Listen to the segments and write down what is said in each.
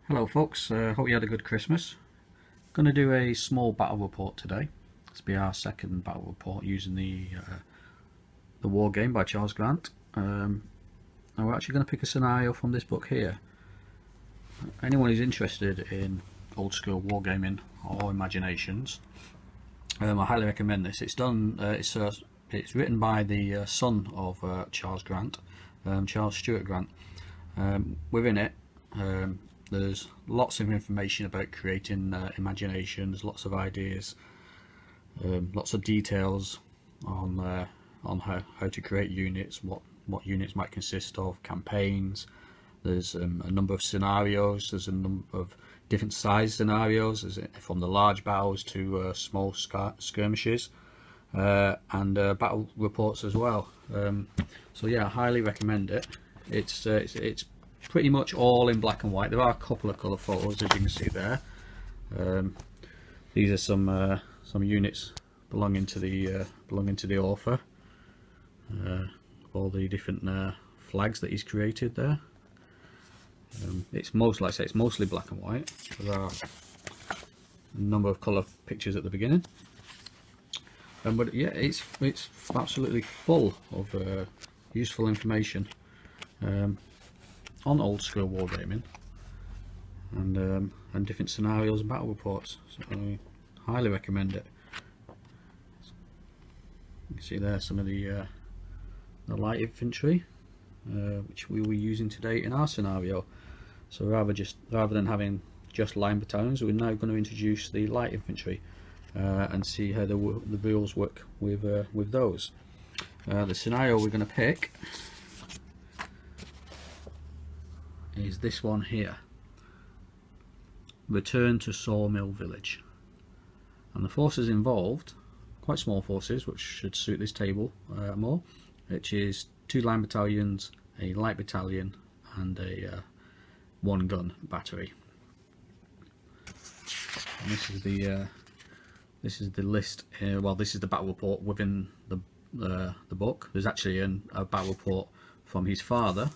Hello folks, hope you had a good Christmas. Going to do a small battle report today. This will be our second battle report using the Wargame by Charles Grant. And we're actually going to pick a scenario from this book here. Anyone who's interested in old school wargaming or imaginations, I highly recommend this. It's written by the son of Charles Grant, Charles Stuart Grant. Within it, there's lots of information about creating imaginations, lots of ideas, lots of details on how to create units, what units might consist of, campaigns. There's a number of scenarios. There's a number of different size scenarios, from the large battles to small skirmishes, and battle reports as well. So yeah, I highly recommend it. It's pretty much all in black and white. There are a couple of colour photos, as you can see there. These are some units belonging to the author. All the different flags that he's created there. It's mostly black and white. There are a number of colour pictures at the beginning. But yeah, it's absolutely full of useful information on old school wargaming and different scenarios and battle reports. So I highly recommend it. You can see there some of the light infantry, which we were using today in our scenario. So rather than having just line battalions, we're now going to introduce the light infantry and see how the rules work with those. The scenario we're going to pick is this one here: Return to Sawmill Village. And the forces involved, quite small forces, which should suit this table more, which is 2 line battalions, a light battalion, and a 1 gun battery. And this is the list. Well, this is the battle report within the book. There's actually a battle report from his father,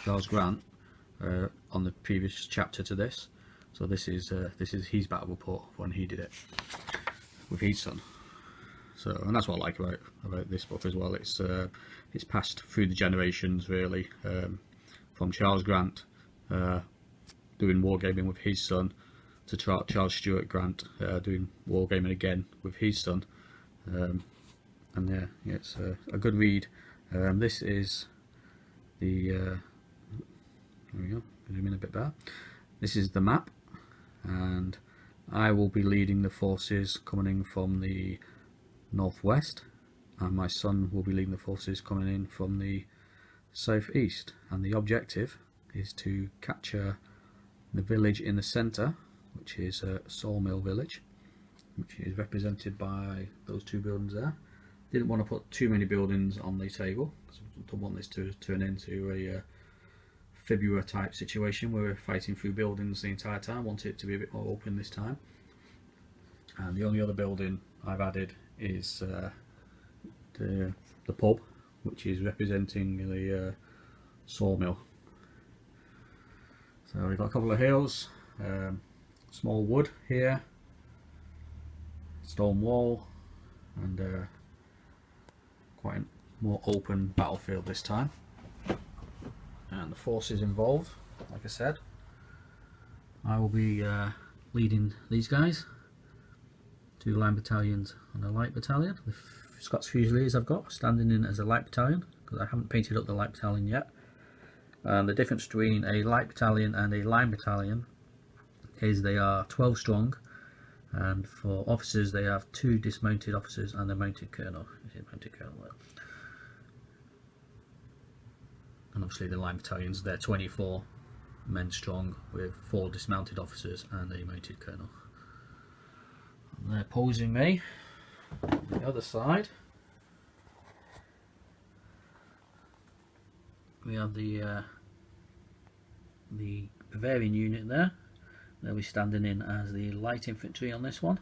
Charles Grant, on the previous chapter to this. So this is his battle report when he did it with his son. So, and that's what I like about this book as well. It's passed through the generations, really, from Charles Grant doing wargaming with his son to Charles Stuart Grant doing wargaming again with his son. And yeah, it's a good read. This is the there we go, zoom in a bit better. This is the map, and I will be leading the forces coming in from the northwest, and my son will be leading the forces coming in from the southeast. And the objective is to capture the village in the centre, which is Sawmill Village, which is represented by those 2 buildings there. Didn't want to put too many buildings on the table, because I don't want this to turn into a Fibula type situation where we're fighting through buildings the entire time. I want it to be a bit more open this time. And the only other building I've added is the pub, which is representing the sawmill. So we've got a couple of hills, small wood here, stone wall, and quite a more open battlefield this time. And the forces involved, like I said, I will be leading these guys, 2 line battalions and a light battalion. The Scots Fusiliers I've got standing in as a light battalion, because I haven't painted up the light battalion yet. And the difference between a light battalion and a line battalion is they are 12 strong, and for officers they have 2 dismounted officers and a mounted colonel. And obviously the line battalions, they're 24 men strong with 4 dismounted officers and a mounted colonel. And they're opposing me on the other side. We have the Bavarian unit there. They'll be standing in as the light infantry on this one,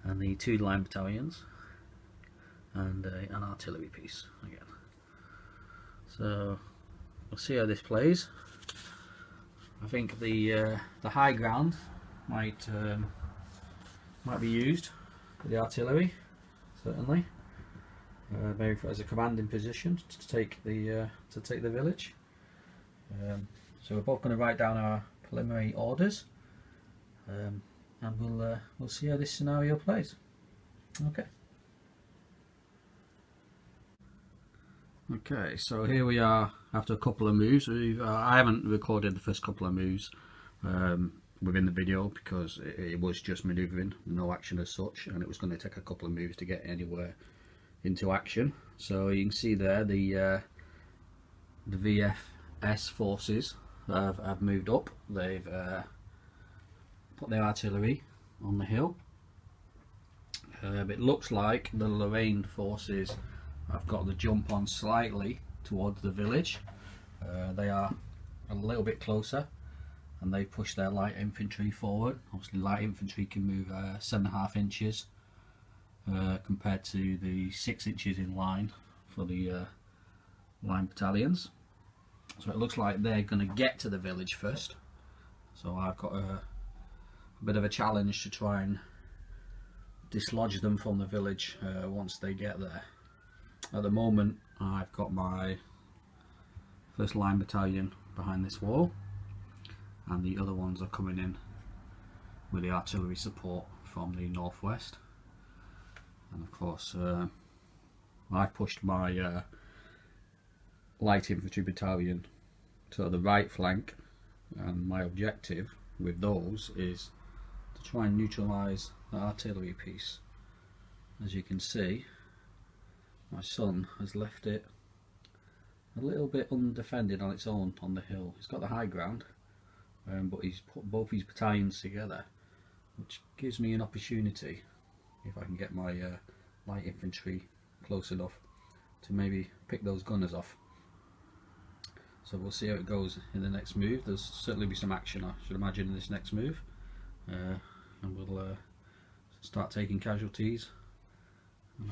and the 2 line battalions, and an artillery piece again. So we'll see how this plays. I think the high ground might be used for the artillery, certainly, maybe as a commanding position to take the village. So we're both going to write down our preliminary orders, and we'll see how this scenario plays. Okay. Okay, so here we are after a couple of moves. I haven't recorded the first couple of moves within the video because it was just manoeuvring, no action as such, and it was going to take a couple of moves to get anywhere into action. So you can see there the VFS forces have moved up. They've put their artillery on the hill. It looks like the Lorraine forces have got the jump on slightly towards the village. They are a little bit closer, and they've pushed their light infantry forward. Obviously light infantry can move 7.5 inches compared to the 6 inches in line for the line battalions. So it looks like they're going to get to the village first. So I've got a bit of a challenge to try and dislodge them from the village once they get there. At the moment I've got my first line battalion behind this wall, and the other ones are coming in with the artillery support from the northwest. And of course I've pushed my light infantry battalion to the right flank, and my objective with those is to try and neutralise the artillery piece. As you can see, my son has left it a little bit undefended on its own on the hill. He's got the high ground, but he's put both his battalions together, which gives me an opportunity, if I can get my light infantry close enough, to maybe pick those gunners off. So we'll see how it goes in the next move. There's certainly be some action, I should imagine, in this next move, and we'll start taking casualties and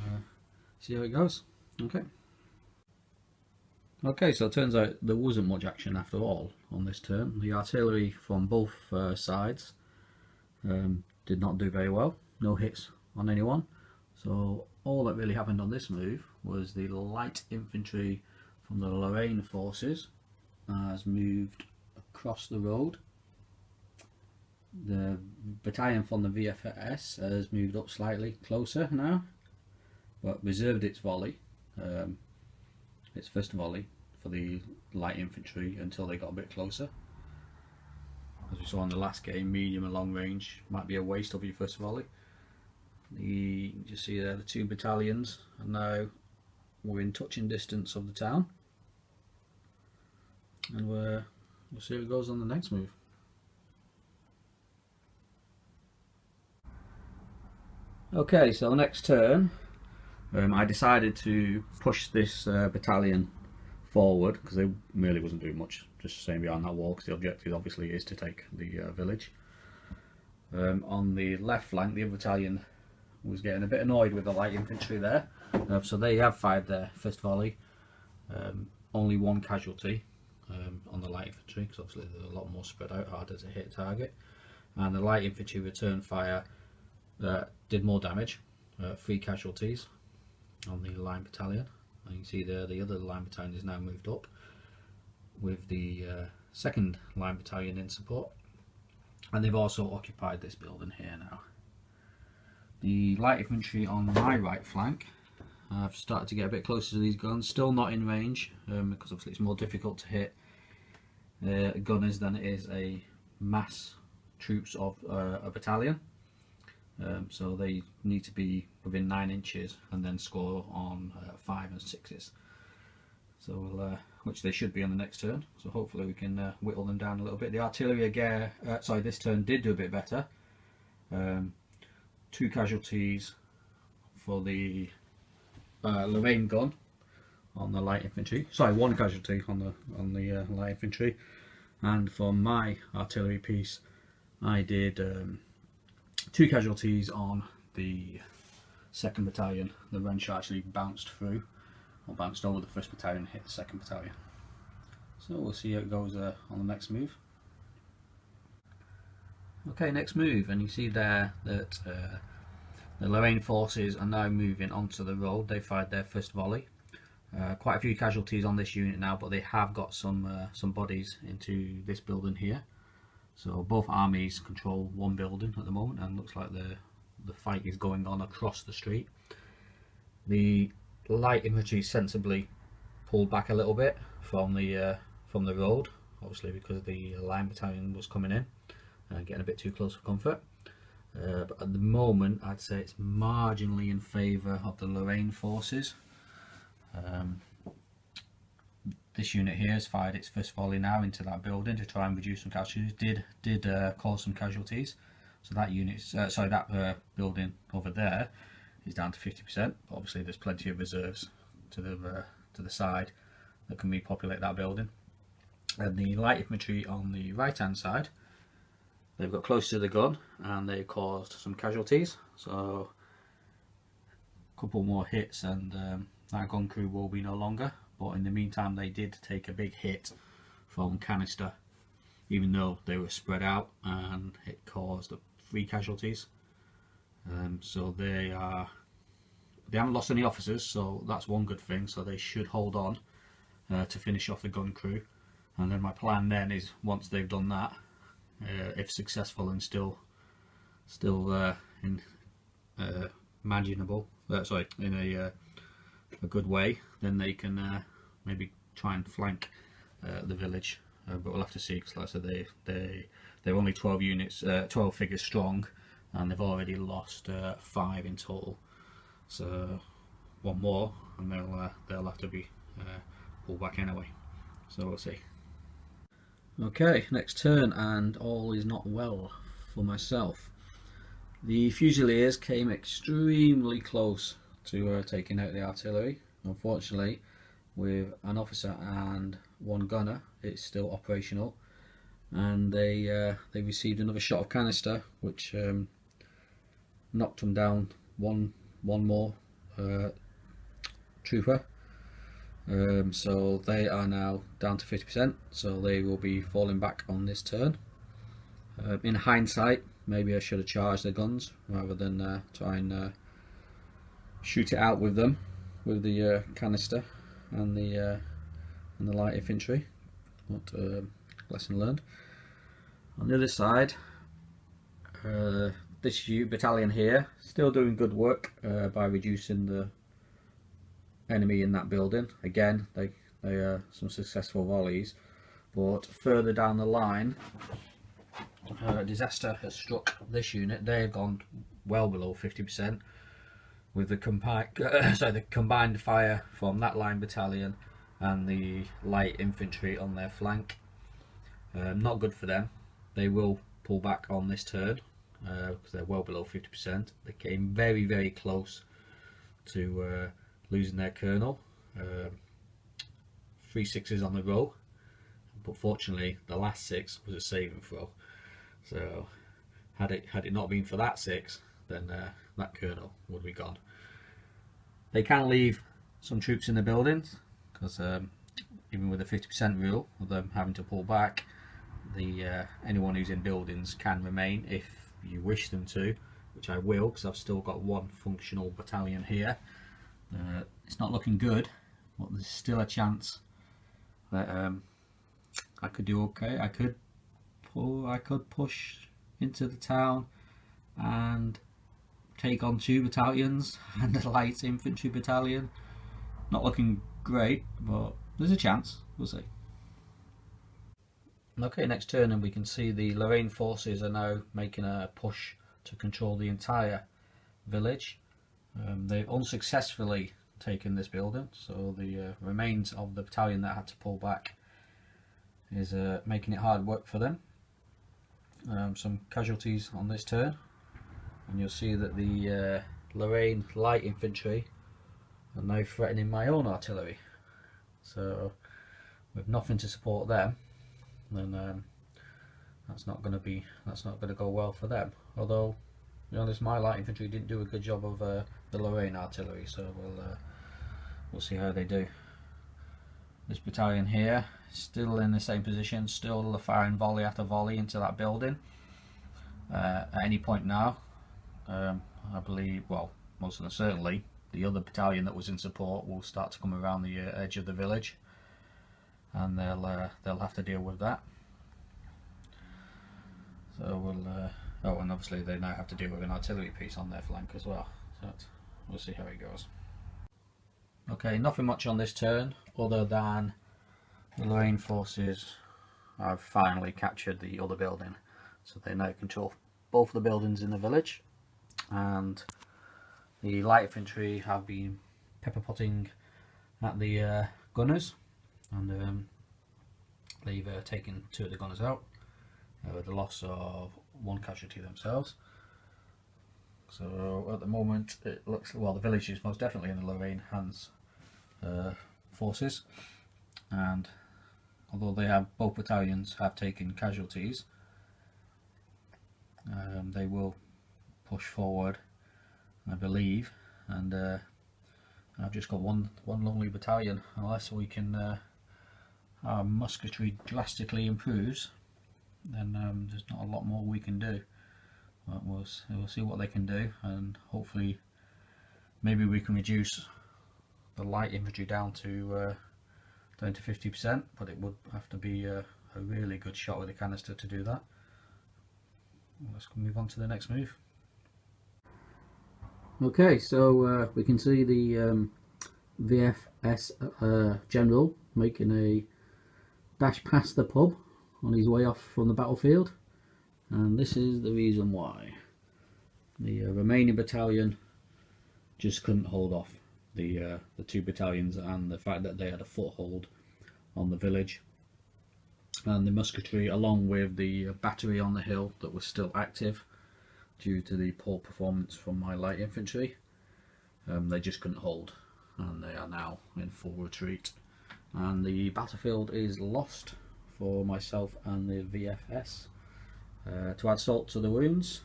see how it goes. Okay, so it turns out there wasn't much action after all on this turn. The artillery from both sides did not do very well, no hits on anyone. So all that really happened on this move was the light infantry from the Lorraine forces has moved across the road. The battalion from the VFS has moved up slightly closer now, but reserved its volley, its first volley for the light infantry until they got a bit closer. As we saw in the last game, medium and long range might be a waste of your first volley. You just see there the two battalions are now within touching distance of the town, and we'll see how it goes on the next move. Okay, so next turn I decided to push this battalion forward because they really wasn't doing much, just staying behind that wall, because the objective obviously is to take the village. On the left flank, the other battalion was getting a bit annoyed with the light infantry there, so they have fired their first volley. Only one casualty on the light infantry, because obviously they're a lot more spread out, harder to hit target, and the light infantry return fire did more damage, 3 casualties on the line battalion. And you can see there the other line battalion is now moved up with the second line battalion in support, and they've also occupied this building here now. The light infantry on my right flank have started to get a bit closer to these guns, still not in range, because obviously it's more difficult to hit gunners than it is a mass troops of a battalion. So they need to be within 9 inches and then score on 5 and 6s. So we'll, which they should be on the next turn. So hopefully we can whittle them down a little bit. The artillery again, this turn did do a bit better. 2 casualties for the Lorraine gun on the light infantry. Sorry, 1 casualty on the light infantry. And for my artillery piece, I did 2 casualties on the 2nd battalion. The wrench actually bounced through, or bounced over the 1st battalion and hit the 2nd battalion. So we'll see how it goes on the next move. Okay, next move, and you see there that the Lorraine forces are now moving onto the road. They fired their first volley. Quite a few casualties on this unit now, but they have got some bodies into this building here. So both armies control one building at the moment, and looks like the fight is going on across the street. The light infantry sensibly pulled back a little bit from the road, obviously because the line battalion was coming in and getting a bit too close for comfort. But at the moment, I'd say it's marginally in favour of the Lorraine forces. This unit here has fired its first volley now into that building to try and reduce some casualties. Did cause some casualties. So that building over there is down to 50%. But obviously, there's plenty of reserves to the side that can repopulate that building. And the light infantry on the right hand side, they've got close to the gun and they caused some casualties. So a couple more hits and that gun crew will be no longer. But in the meantime, they did take a big hit from canister, even though they were spread out, and it caused 3 casualties. So they haven't lost any officers, so that's one good thing. So they should hold on to finish off the gun crew. And then my plan then is, once they've done that, if successful and still in a good way, then they can maybe try and flank the village. But we'll have to see, because like I said, they're only 12 units, 12 figures strong, and they've already lost 5 in total. So one more, and they'll have to be pulled back anyway. So we'll see. Okay, next turn, and all is not well for myself. The Fusiliers came extremely close to taking out the artillery. Unfortunately, with an officer and 1 gunner, it's still operational, and they received another shot of canister, which knocked them down one more trooper. So they are now down to 50%, so they will be falling back on this turn. In hindsight, maybe I should have charged their guns rather than try and shoot it out with them, with the canister and the light infantry. But lesson learned. On the other side, this battalion here still doing good work by reducing the enemy in that building. Again, they are some successful volleys, but further down the line, disaster has struck this unit. They've gone well below 50% with the combined fire from that line battalion and the light infantry on their flank. Not good for them. They will pull back on this turn because they're well below 50%. They came very, very close to losing their colonel. 3 6s on the row, but fortunately the last 6 was a saving throw. So had it not been for that 6, then that colonel would be gone. They can leave some troops in the buildings, because even with the 50% rule of them having to pull back, anyone who's in buildings can remain if you wish them to, which I will, because I've still got 1 functional battalion here. It's not looking good, but there's still a chance that I could do okay. I could push into the town and take on 2 battalions and a light infantry battalion. Not looking great, but there's a chance. We'll see. Okay, next turn, and we can see the Lorraine forces are now making a push to control the entire village. They've unsuccessfully taken this building, so the remains of the battalion that had to pull back is making it hard work for them. Some casualties on this turn, and you'll see that the Lorraine light infantry are now threatening my own artillery. So with nothing to support them, then that's not going to go well for them. Although, to be honest, my light infantry didn't do a good job of the Lorraine artillery, so we'll see how they do. This battalion here still in the same position, still firing volley after volley into that building. at any point now. I believe, well, most certainly, the other battalion that was in support will start to come around the edge of the village, and they'll have to deal with that. So we'll. Oh, and obviously they now have to deal with an artillery piece on their flank as well. So we'll see how it goes. Okay, nothing much on this turn other than the Lorraine forces have finally captured the other building, so they now control both of the buildings in the village, and the light infantry have been pepper potting at the gunners, and they've taken 2 of the gunners out with the loss of 1 casualty themselves. So at the moment it looks, well, the village is most definitely in the Lorraine hands forces, and although they have, both battalions have taken casualties, they will push forward, I believe, and I've just got one lonely battalion. Unless we can our musketry drastically improves, then there's not a lot more we can do. But we'll see what they can do, and hopefully maybe we can reduce the light infantry down to 50%, but it would have to be a really good shot with a canister to do that. Let's move on to the next move. Okay, so we can see the VFS general making a dash past the pub on his way off from the battlefield, and this is the reason why. The remaining battalion just couldn't hold off the 2 battalions, and the fact that they had a foothold on the village, and the musketry, along with the battery on the hill that was still active due to the poor performance from my light infantry, they just couldn't hold, and they are now in full retreat, and the battlefield is lost for myself and the VFS. To add salt to the wounds,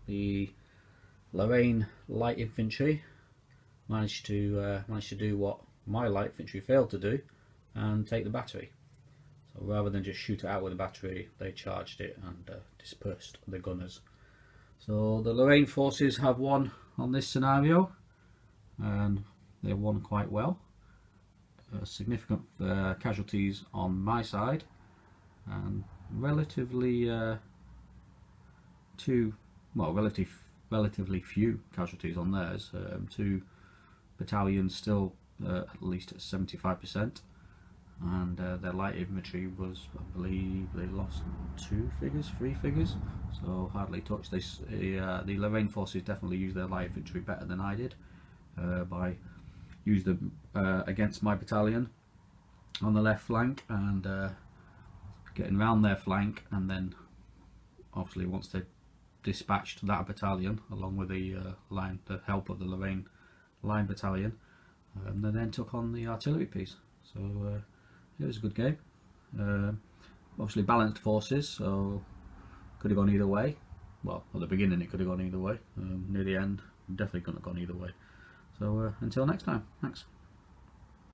the Lorraine light infantry managed to do what my light infantry failed to do, and take the battery. So rather than just shoot it out with a battery, they charged it and dispersed the gunners. So the Lorraine forces have won on this scenario, and they've won quite well. Significant casualties on my side, and relatively relatively few casualties on theirs. 2 battalions still at least at 75%, and their light infantry was, I believe, they lost 3 figures, so hardly touched. The Lorraine forces definitely used their light infantry better than I did, by used them against my battalion on the left flank, and getting round their flank, and then obviously once they dispatched that battalion along with the help of the Lorraine line battalion, they then took on the artillery piece. So it was a good game. Obviously balanced forces, so could have gone either way. Well, at the beginning it could have gone either way. Near the end, definitely couldn't have gone either way. So until next time, thanks.